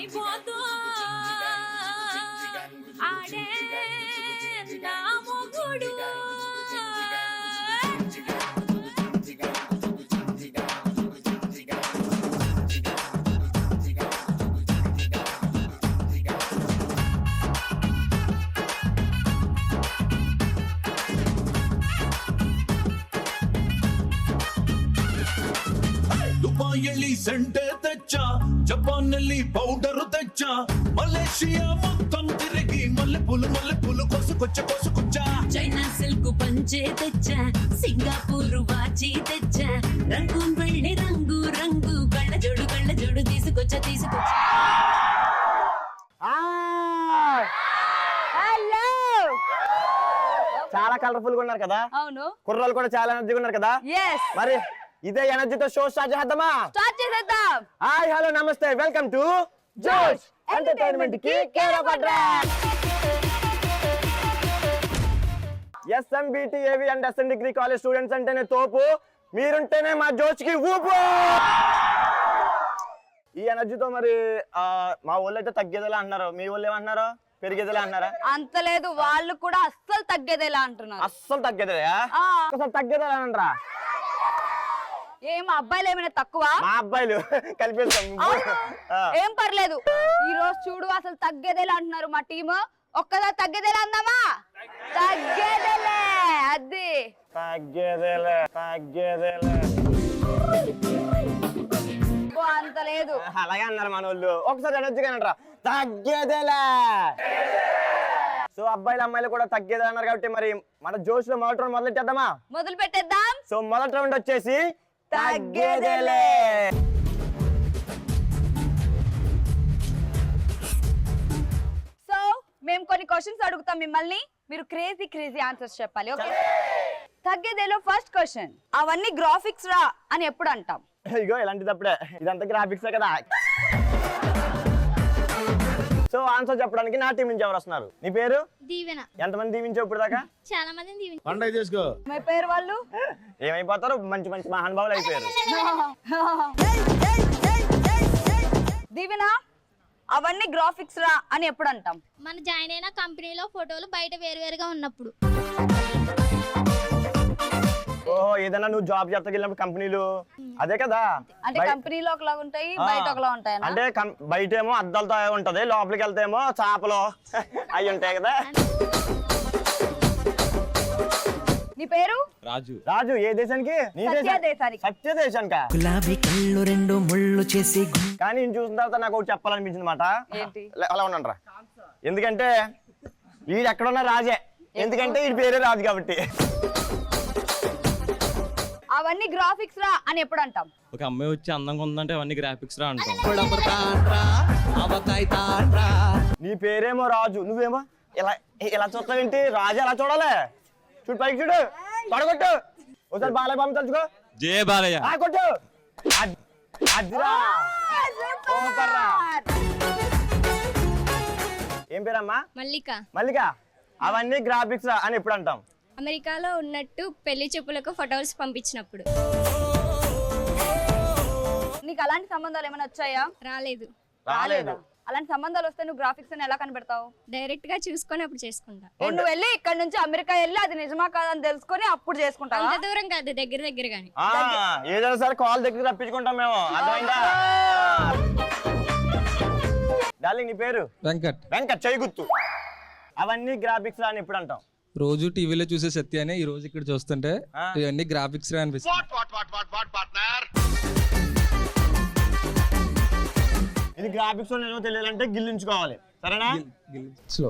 అయిపోతూ ఆడే నా మొగుడు ದುಬಾಯಲ್ಲಿ ಸೆಂಟೆ ತೆಚ್ಚ ಜಪಾನ್ನಲ್ಲಿ ಪೌಡರ್ ತೆಚ್ಚ ಮಲೇಷಿಯಾ మొత్తం తిరిగి మల్లె పూలు కోసుకొచ్చ చైనా సిల్క్ పంచే తెచ్చా సింగపూర్ వాచి తెచ్చా రంగు వెళ్ళి రంగు రంగు కళ్ళ జోడు తీసుకొచ్చా హలో చాలా కలర్ఫుల్ గా ఉన్నారు కదా. అవును, కుర్రాలు కూడా చాలా ఎనర్జీగా ఉన్నారు కదా. మరి ఇదే ఎనర్జీతో షో స్టార్ట్ చేద్దామా? స్టార్ట్ చేసేద్దాం. హాయ్ హలో నమస్తే, వెల్కమ్ టు జోష్ ఎంటర్టైన్మెంట్ కి care of address. SMBT AV and SN degree college students అంటేనే తోపు, మీరుంటేనే మా జోష్ కి ఊపు. ఈ ఎనర్జీతో మరి మా వాళ్ళు అయితే తగ్గేదేలా అంటున్నారు, మీ వాళ్ళు ఏమంటున్నారు? పెరిగేదేలా అంటున్నారా? అంత లేదు, వాళ్ళు కూడా అస్సలు తగ్గేదేలా అంటున్నారు. అస్సలు తగ్గేదేలా? అసలు తగ్గేదేలా అంటారా? ఏం అబ్బాయిలు ఏమైనా తక్కువ? మా అబ్బాయిలు కలిపేస్తాం. ఏం పర్లేదు, ఈ రోజు చూడు అసలు తగ్గేదేలా అంటున్నారు మా టీమ్. ఒక్కసారి తగ్గేదేలా అందామా? తగ్గేదేలే, అది తగ్గేదేలే. అంత లేదు. అలాగే అన్నారు మన వాళ్ళు. ఒకసారి ఎనర్జీగా అంటారా తగ్గేదేలే. సో అబ్బాయిలు అమ్మాయిలు కూడా తగ్గేదే అన్నారు కాబట్టి మరి మన జోష్ లో మొదటి రౌండ్ మొదలెట్టేద్దామా? మొదలు పెట్టేద్దాం. సో మొదటి రౌండ్ వచ్చేసి తగ్గేదేలే. సో మేము కొన్ని క్వశ్చన్స్ అడుగుతాం మిమ్మల్ని, మీరు క్రేజీ ఆన్సర్స్ చెప్పాలి. ఓకే, తగ్గేదేలో ఫస్ట్ క్వశ్చన్, అవన్నీ గ్రాఫిక్స్ రా అని ఎప్పుడు అంటాం? ఇగో ఇలాంటిదప్పుడే, ఇదంతా గ్రాఫిక్స్ కదా. సో ఆన్సర్ చెప్పడానికి నా టీం నుంచి ఎవరు వస్తున్నారు? నీ పేరు? దీవెన. ఎంతమంది దీవించావు ఇప్పుడు దాకా? చాలా మందిని దీవెన. పండగ చేసుకో. మీ పేరు వాళ్ళు ఏమైపోతారు? మంచి మహానుభావులు అయిపోయారు. దీవెన, అవన్నీ గ్రాఫిక్స్ రా అని ఎప్పుడు అంటాం? మన జాయిన్ అయిన కంపెనీలో ఫోటోలు బయట వేరువేరుగా ఉన్నప్పుడు. ఓహో, ఏదైనా నువ్వు జాబ్ చేస్తా వెళ్ళినప్పుడు కంపెనీలు అదే కదా. అంటే కంపెనీలో ఒకలా ఉంటాయి, బయట ఒకలా ఉంటాయి. అంటే బయట ఏమో అద్దాలతో ఉంటది, లోపలికి వెళ్తేమో చేపలు అవి ఉంటాయి కదా. నీ పేరు? రాజు. ఏ దేశానికి? సత్య దేశానికా? గులాబీ కళ్ళు రెండు ముళ్ళు చేసి. కానీ నేను చూసిన తర్వాత నాకు ఒకటి చెప్పాలనిపించింది మాట. అలా ఉండండిరా, ఎందుకంటే వీడు ఎక్కడున్నా రాజే, ఎందుకంటే వీడి పేరే రాజు కాబట్టి. అవన్నీ గ్రాఫిక్స్ రా అని ఎప్పుడు అంటాం? ఒక అమ్మాయి వచ్చి అందంగా ఉందంటే అవన్నీ గ్రాఫిక్స్ రా అంటాం. నీ పేరేమో రాజు, నువ్వేమో ఇలా చూస్తావేంటి? రాజు ఎలా చూడాలి? చూడు పైకి చూడు, పడగొట్టు ఒకసారి. బాలయ్య బాబు తలుచుకో. జయ బాలయ్య. కొట్టు. అదిరా. ఏం పేరమ్మా? మల్లిక. అవన్నీ గ్రాఫిక్స్ రా అని ఎప్పుడు అంటాం? అమెరికాలో ఉన్నట్టు పెళ్లి చూపులకు ఫోటోస్ పంపించినప్పుడు. నీకు అలాంటి సంబంధాలు ఏమైనా వచ్చాయా? రాలేదు. అలాంటి సంబంధాలు వస్తే నువ్వు గ్రాఫిక్స్ అని ఎలా కనిపెడతావు? డైరెక్ట్ గా చూసుకొని అప్పుడు చేసుకుంటా. నువ్వు వెళ్ళి ఇక్కడ నుంచి అమెరికా వెళ్ళి అది నిజమా కాదని తెలుసుకొని అప్పుడు చేసుకుంటా. అంత దూరం కాదు, దగ్గర గానీ. ఏదైనా సరే కాల్ దగ్గర తప్పించుకుంటాం మేము, అర్థమైందా? డార్లింగ్, నీ పేరు? వెంకట్ చెయ్యి గుర్తు. అవన్నీ గ్రాఫిక్స్ రా అని ఎప్పుడు అంటాం? రోజు టీవీలో చూసే సత్యానే ఈ రోజు ఇక్కడ చూస్తుంటే ఇవన్నీ గ్రాఫిక్స్ రా అనిపిస్తుంది. ఇది గ్రాఫిక్స్ ఏమో తెలియాలంటే గిల్లించుకోవాలి, సరేనా? స్లో.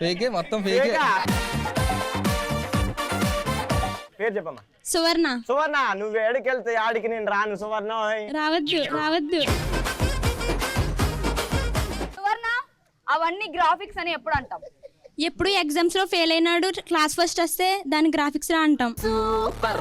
ఫేకే మొత్తం ఫేకే. పేరు చెప్పమ్మా. సువర్ణ. నువ్వు ఏడికెళ్తే ఆడికి నేను రాను. సువర్ణ రావద్దు. సువర్ణ, అవన్నీ గ్రాఫిక్స్ అని ఎప్పుడు అంటాం? ఎప్పుడు ఎగ్జామ్స్ లో ఫెయిల్ అయినాడు క్లాస్ ఫస్ట్ వస్తే దాని గ్రాఫిక్స్ రా అంటాం. సూపర్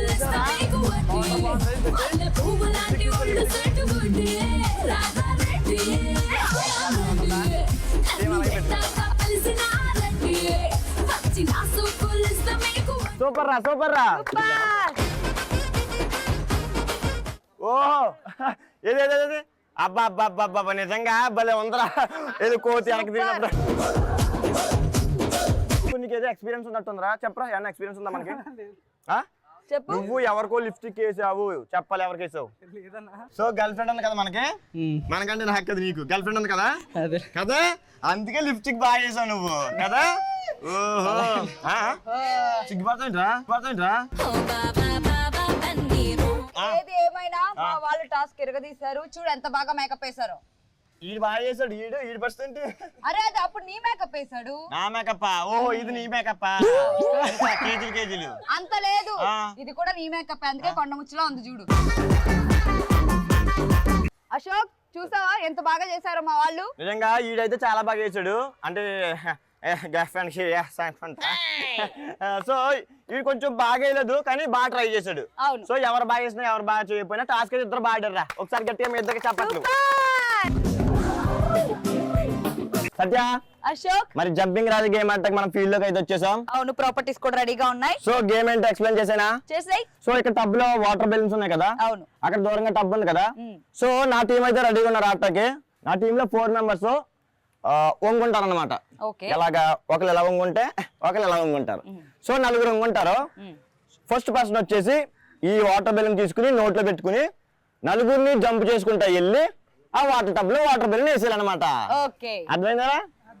సూపర్ రా సూపర్ రా. ఓహో ఏదేది అబ్బా అబ్బా అబ్బా అబ్బా నిజంగా భలే ఉందరా. ఏదో కోతి వెనక్కి తిన్నప్పుడు. నీకు ఏదో ఎక్స్పీరియన్స్ ఉన్నట్టుందిరా, చెప్పరా ఏమన్నా ఎక్స్పీరియన్స్ ఉందా మనకి? చెప్పు. నువ్వు ఎవరికో లిప్స్టిక్ వేసావు, చెప్పాలి ఎవరికి వేసావు? సో గర్ల్ ఫ్రెండ్ ఉంది కదా మనకి, మనకంటే నాకు కదా నీకు గర్ల్ ఫ్రెండ్ ఉంది కదా కదా, అందుకే లిప్స్టిక్ బాగా వేసావు నువ్వు కదా. ఓహో సిగ్గుపడుతుంటరా పడుతుంటరా. ఏది ఏమైనా మా వాళ్ళు టాస్క్ ఎరగదీశారు. చూడు ఎంత బాగా మేకప్ వేశారు. ఈడు బాగా చేశాడు, ఈడు పర్సెంట్. అరే అది అప్పుడు నీ మేకప్ వేశాడు. నా మేకప్? ఓహో ఇది నీ మేకప్. కేజీలు అంత లేదు, ఇది కూడా నీ మేకప్. అందుకే కొండ ముచ్చులా ఉంది చూడు. అశోక్ చూసావా ఎంత బాగా చేశారు మా వాళ్ళు? నిజంగా ఈడైతే చాలా బాగా చేశాడు. అంటే సో వీడు కొంచెం బాగా వేయలేదు కానీ బాగా ట్రై చేశాడు. సో ఎవరు బాగా చేసినా ఎవరు బాగా చేయకపోయినా టాస్క్ అయితే ఇద్దరు బాగా ఆడారా. ఒకసారి గట్టిగా మీ ఇద్దరికి చెప్పట్లు. సత్య అశోక్ మరి జంపింగ్ రాజు గేమ్ అంటే మనం ఫీల్డ్ లోకి అయితే వచ్చేసాం. అవును, ప్రాపర్టీస్ కూడా రెడీగా ఉన్నాయి. సో గేమ్ ఏంటో ఎక్స్ప్లెయిన్ చేసేనా? చేసేయ్. సో ఇక్కడ టబ్ లో వాటర్ బెలూన్స్ ఉన్నాయి కదా, అవును అక్కడ దూరంగా టబ్ ఉంది కదా. సో నా టీం అయితే రెడీగా ఉన్నారు ఆటకి. నా టీమ్ లో 4 మెంబర్స్ వంగుంటారు అనమాట. ఎలాగా ఒకరు ఎలా వంగుంటే ఒకరు ఎలా వంగుంటారు. సో 4 వంగుంటారు. ఫస్ట్ పర్సన్ వచ్చేసి ఈ వాటర్ బెలూన్ తీసుకుని నోట్లో పెట్టుకుని 4 జంప్ చేసుకుంటా వెళ్ళి ఆ వాటర్ టబ్ లో వాటర్ బెలూన్ వేసేయాలన్నమాట. అర్థమైందా?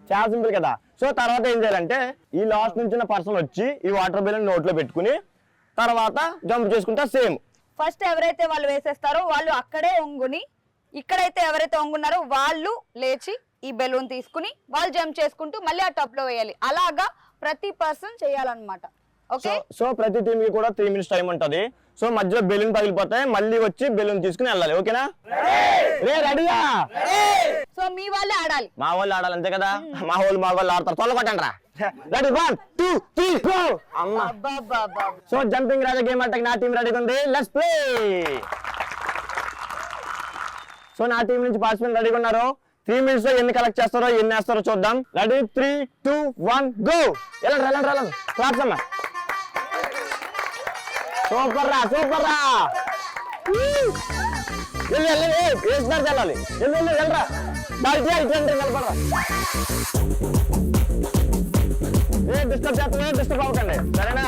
చాలా సింపుల్ కదా. సో తర్వాత ఏం చేయాలంటే ఈ లాస్ట్ నుంచి పర్సన్ వచ్చి ఈ వాటర్ బెలూన్ నోట్లో పెట్టుకుని తర్వాత జంప్ చేసుకుంటా సేమ్. ఫస్ట్ ఎవరైతే వాళ్ళు వేసేస్తారో వాళ్ళు అక్కడే ఒంగుని, ఇక్కడైతే ఎవరైతే ఒంగున్నారో వాళ్ళు లేచి ఈ బెలూన్ తీసుకుని వాళ్ళు జంప్ చేసుకుంటూ మళ్ళీ ఆ టబ్ లో వేయాలి. అలాగా ప్రతి పర్సన్ చేయాలన్నమాట. ఓకే. సో ప్రతి టీమ్ కి కూడా 3 minutes టైం ఉంటది. సో మధ్యలో బెలూన్ పగిలిపోతే మళ్ళీ వచ్చి బెలూన్ తీసుకుని వెళ్ళాలి. ఓకేనా? రెడీయా? సో మీ వాళ్ళే ఆడాలి. మా వాళ్ళు ఆడాలి అంతే కదా. మా వాళ్ళు ఆడతారు. తొల కొట్టండి రా. Ready 1 2 3 go. అమ్మా. సో జంపింగ్ రాజా గేమ్ అంటే నా టీం రెడీగా ఉంది. Let's play. సో నా టీం నుంచి పార్టిసిపెంట్ రెడీగా ఉన్నారు. 3 minutes లో ఎన్ని కలెక్ట్ చేస్తారో ఎన్ని వేస్తారో చూద్దాం. Ready 3 2 1 go. వెళ్ళండి క్లాప్స్ అమ్మా. సూపర్ రా వేస్తున్నారు వెళ్ళాలి. వెళ్ళరా నిలబడరా. డిస్టర్బ్ చేస్తా, డిస్టర్బ్ అవ్వకండి సరేనా?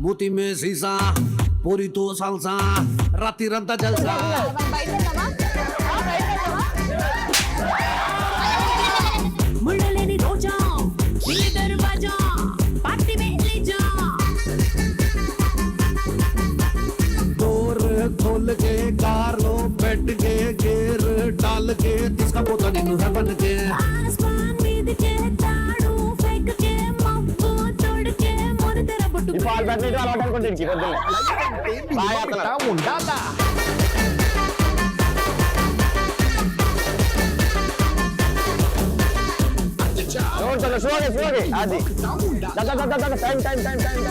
మూతి మే సీసా పూరితో సల్సా రాత్రిరంతా జల్సా. ముళ్ళలేని రోజా దిల్ దర్వాజా పార్టీ మే లే जा డోర్ खोल के कार లో బెడ్ के గేర్ डाल के తీసుకపోతా నిన్ను హెవెన్ के ఆస్మాన్ మీద కే తాడు ఫేక్ కే మబ్బు తోడు కే మోర తెర బొట్టు. ఈ పాల్ బ్యాట్ ని అలవాటు అనుకుంటే ఇంటికి పొద్దున్నే బాగా ఉండాలా. చూడండి అది టైం.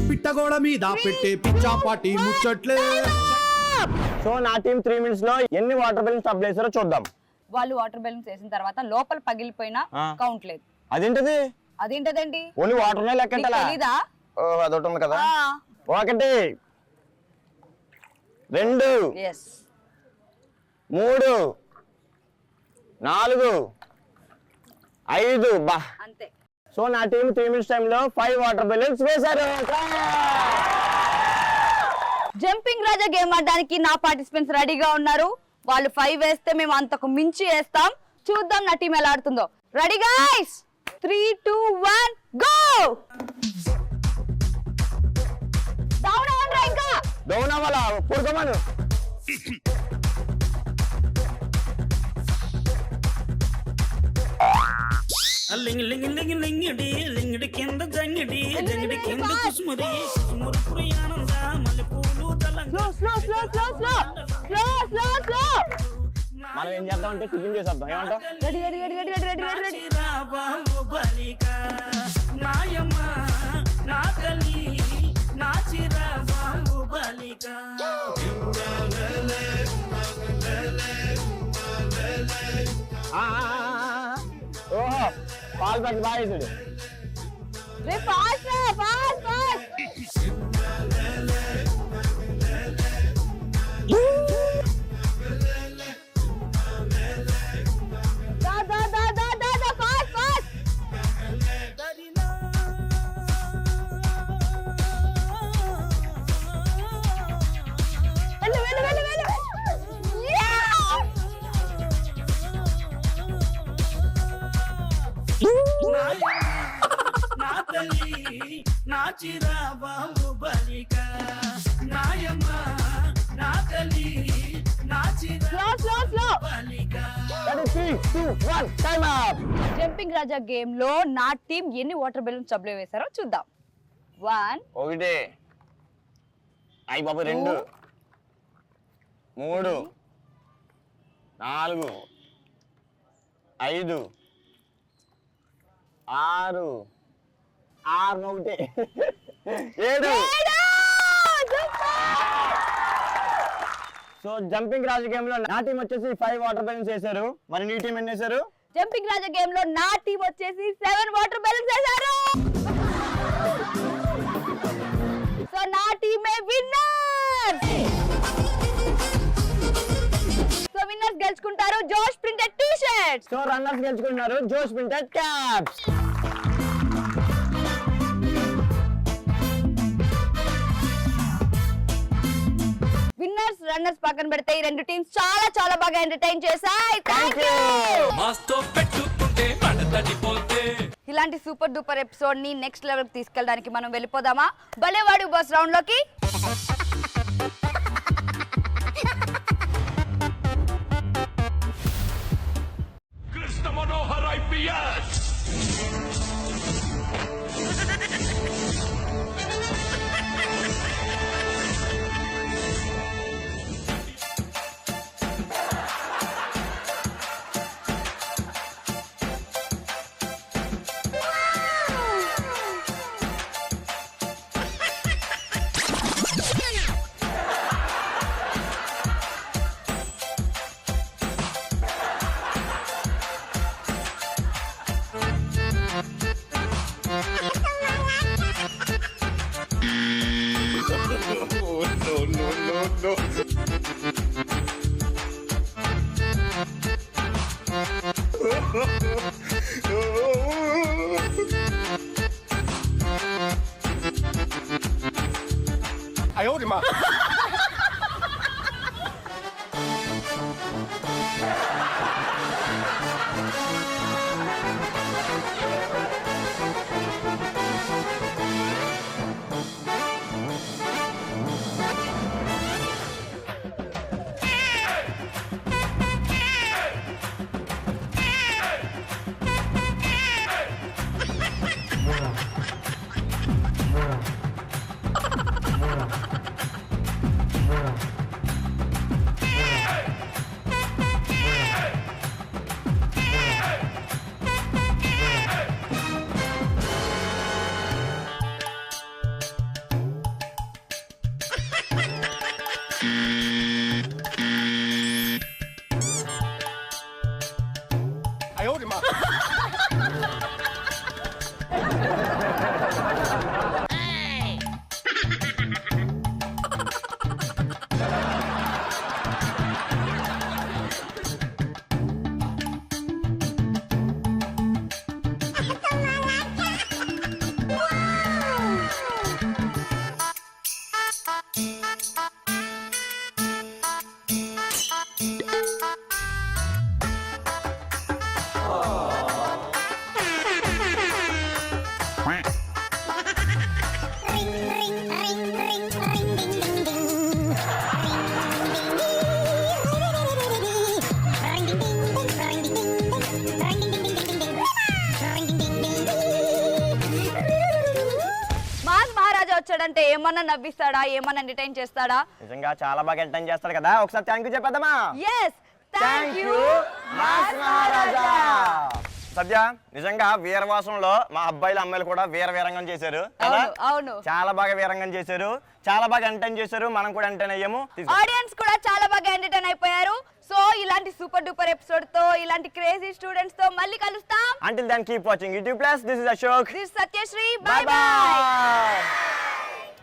పిట్టగోడ మీద పెట్టే పిచ్చాపాటి ముచ్చట్లే. సో నా టీం 3 minutes లో ఎన్ని వాటర్ బెలూన్స్ టబ్ వేసారో చూద్దాం. వాళ్ళు వాటర్ బెలూన్స్ వేసిన తర్వాత లోపల పగిలిపోయినా కౌంట్ లేదు. అదేంటది? అదేంటదండి? ఓన్లీ వాటర్ నే లెక్కెట్టాలా? తెలీదా? అదొకటి ఉంది కదా. 1 2 3 4 5 బా అంతే. సో నా టీం 3 minutes టైంలో 5 వాటర్ బెలూన్స్ వేశారు. జంపింగ్ రాజా గేమ్ ఆడడానికి నా పార్టిసిపెంట్స్ రెడీగా ఉన్నారు. వాళ్ళు 5 వేస్తే మేము అంతకు మించి వేస్తాం. చూద్దాం నా టీం ఎలా ఆడుతుందో. Ready guys? 3 2 1 గో. డౌన్ అవ్వండి ఇంకా. డౌన్ అవ్వాలా పడుకోమను. లింగి లింగి లింగి లింగిడి లింగిడి కింద జంగిడి జంగిడి కింద కుసుమురి కుసుమురు పురియానంద మల్లెపూలు slow slow slow slow slow slow slow slow. మనం ఏం చేద్దాం అంటే టిఫిన్ చేసేద్దాం. ఏమంటావు? Ready ready ready ready ready ready ready. నాయమ్మ నా తల్లి నా చిరా బాబు బాలిక. ఓహో పాలు పచ్చి బాగా వేసాడు. రే ఫాస్ట్ ఫాస్ట్ ఫాస్ట్. దా దా దా దా దా దా ఫాస్ట్ ఫాస్ట్. వెళ్ళు వెళ్ళు వెళ్ళు వెళ్ళు. నా తల్లి నా చిరా బాబు బాలిక. నాయమ్మ నా తల్లి నా చిరా స్లో స్లో స్లో. బాలిక. Ready, 3, 2, 1, time up. జంపింగ్ రాజా గేమ్ లో నా టీం ఎన్ని వాటర్ బెలూన్స్ డబ్ల్యూ వేశారో చూద్దాం. 1 ఒకటి, అయ్యి బాబు 2, 3, 4, 5, 6, 6 7. సో జంపింగ్ రాజు గేమ్ లో నా టీం వచ్చేసి 5 వాటర్ బెలూన్స్ వేశారు. మరి నీ టీం ఎన్ని వేశారు? జంపింగ్ రాజా గేమ్ లో నా టీం వచ్చేసి 7 వాటర్ బెలూన్స్ వేశారు. సో నా టీమే విన్నర్. సో విన్నర్స్ గెలుచుకుంటారు జోష్ printed T shirts. So runners గెలుచుకున్నారు జోష్ ప్రింటెడ్ క్యాప్స్. విన్నర్స్ రన్నర్స్ పక్కన పెడితే ఈ రెండు టీమ్స్ చాలా చాలా బాగా ఎంటర్టైన్ చేశాయి. థాంక్యూ. ఇలాంటి సూపర్ డూపర్ ఎపిసోడ్ ని నెక్స్ట్ లెవెల్ కి తీసుకెళ్ళడానికి మనం వెళ్ళిపోదామా భలేవాడు బస్ రౌండ్ లోకి? కృష్ణ మనోహర్ ఐపీఎస్. ఏమన్నా నవ్విస్తాడా, ఏమన్నా ఎంటర్టైన్ చేస్తాడా? నిజంగా చాలా బాగా ఎంటర్టైన్ చేస్తాడు కదా. ఒకసారి థ్యాంక్ యూ చెప్పేద్దామా? Yes, thank you mass Maharaja. Satya, నిజంగా వీరవాసంలో మా అబ్బాయిలు అమ్మాయిలు కూడా వీరంగం చేశారు కదా. అవును, చాలా బాగా వీరంగం చేశారు, చాలా బాగా ఎంటర్టైన్ చేశారు, మనం కూడా ఎంటర్టైన్ అయ్యాము. ఆడియన్స్ కూడా చాలా బాగా ఎంటర్టైన్ అయిపోయారు. సో ఇలాంటి సూపర్ డూపర్ ఎపిసోడ్ తో, ఇలాంటి క్రేజీ స్టూడెంట్స్ తో మళ్ళీ కలుస్తాం. Until then, keep watching YouTube Plus. This is Ashok. This is Satyashree. Bye Bye bye. bye.